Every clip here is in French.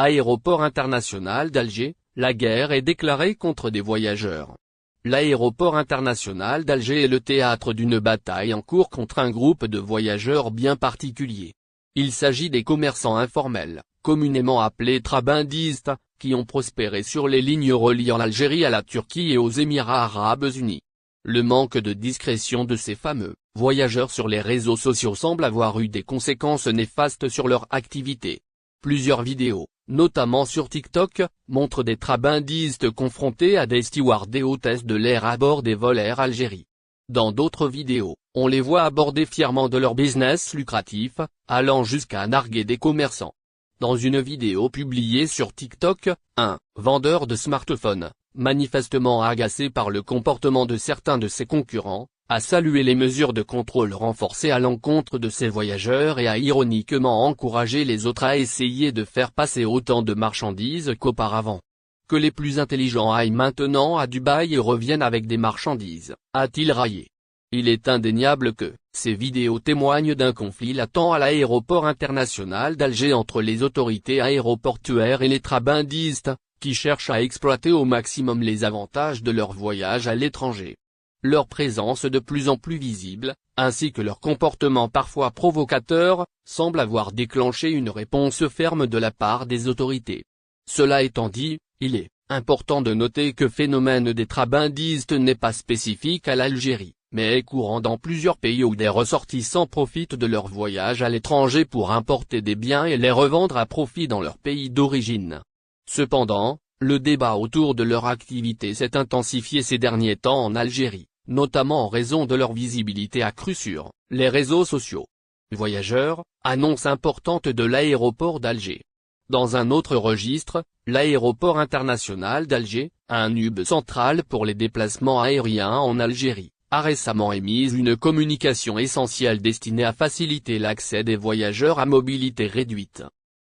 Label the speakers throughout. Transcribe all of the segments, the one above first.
Speaker 1: Aéroport international d'Alger, la guerre est déclarée contre des voyageurs. L'aéroport international d'Alger est le théâtre d'une bataille en cours contre un groupe de voyageurs bien particulier. Il s'agit des commerçants informels, communément appelés trabandistes, qui ont prospéré sur les lignes reliant l'Algérie à la Turquie et aux Émirats arabes unis. Le manque de discrétion de ces fameux voyageurs sur les réseaux sociaux semble avoir eu des conséquences néfastes sur leur activité. Plusieurs vidéos, notamment sur TikTok, montrent des trabandistes confrontés à des stewards et hôtesses de l'air à bord des vols Air Algérie. Dans d'autres vidéos, on les voit aborder fièrement de leur business lucratif, allant jusqu'à narguer des commerçants. Dans une vidéo publiée sur TikTok, un vendeur de smartphones, manifestement agacé par le comportement de certains de ses concurrents, a salué les mesures de contrôle renforcées à l'encontre de ces voyageurs et a ironiquement encouragé les autres à essayer de faire passer autant de marchandises qu'auparavant. Que les plus intelligents aillent maintenant à Dubaï et reviennent avec des marchandises, a-t-il raillé. Il est indéniable que ces vidéos témoignent d'un conflit latent à l'aéroport international d'Alger entre les autorités aéroportuaires et les trabandistes, qui cherchent à exploiter au maximum les avantages de leur voyage à l'étranger. Leur présence de plus en plus visible, ainsi que leur comportement parfois provocateur, semble avoir déclenché une réponse ferme de la part des autorités. Cela étant dit, il est important de noter que le phénomène des trabandistes n'est pas spécifique à l'Algérie, mais est courant dans plusieurs pays où des ressortissants profitent de leur voyage à l'étranger pour importer des biens et les revendre à profit dans leur pays d'origine. Cependant, le débat autour de leur activité s'est intensifié ces derniers temps en Algérie, notamment en raison de leur visibilité accrue sur les réseaux sociaux. Voyageurs, annonce importante de l'aéroport d'Alger. Dans un autre registre, l'aéroport international d'Alger, un hub central pour les déplacements aériens en Algérie, a récemment émis une communication essentielle destinée à faciliter l'accès des voyageurs à mobilité réduite.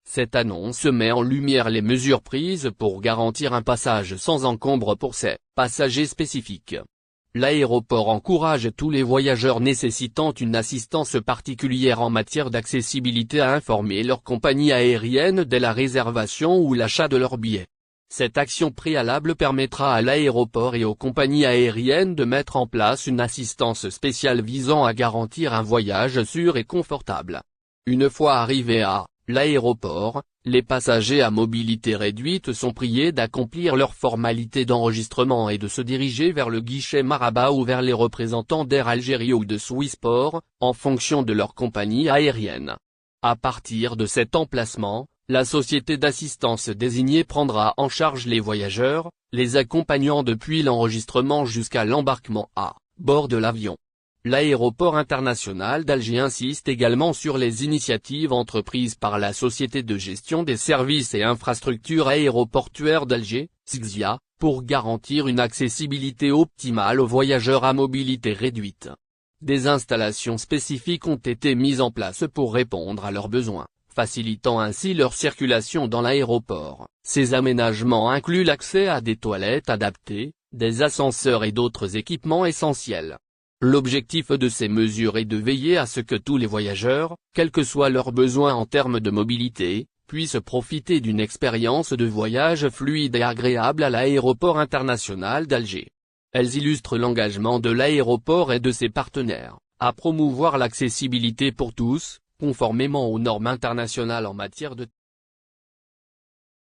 Speaker 1: Cette annonce met en lumière les mesures prises pour garantir un passage sans encombre pour ces passagers spécifiques. L'aéroport encourage tous les voyageurs nécessitant une assistance particulière en matière d'accessibilité à informer leur compagnie aérienne dès la réservation ou l'achat de leur billet. Cette action préalable permettra à l'aéroport et aux compagnies aériennes de mettre en place une assistance spéciale visant à garantir un voyage sûr et confortable. Une fois arrivés à l'aéroport, les passagers à mobilité réduite sont priés d'accomplir leurs formalités d'enregistrement et de se diriger vers le guichet Marabat ou vers les représentants d'Air Algérie ou de Swissport, en fonction de leur compagnie aérienne. À partir de cet emplacement, la société d'assistance désignée prendra en charge les voyageurs, les accompagnant depuis l'enregistrement jusqu'à l'embarquement à bord de l'avion. L'aéroport international d'Alger insiste également sur les initiatives entreprises par la Société de gestion des services et infrastructures aéroportuaires d'Alger, SGZIA, pour garantir une accessibilité optimale aux voyageurs à mobilité réduite. Des installations spécifiques ont été mises en place pour répondre à leurs besoins, facilitant ainsi leur circulation dans l'aéroport. Ces aménagements incluent l'accès à des toilettes adaptées, des ascenseurs et d'autres équipements essentiels. L'objectif de ces mesures est de veiller à ce que tous les voyageurs, quels que soient leurs besoins en termes de mobilité, puissent profiter d'une expérience de voyage fluide et agréable à l'aéroport international d'Alger. Elles illustrent l'engagement de l'aéroport et de ses partenaires à promouvoir l'accessibilité pour tous, conformément aux normes internationales en matière de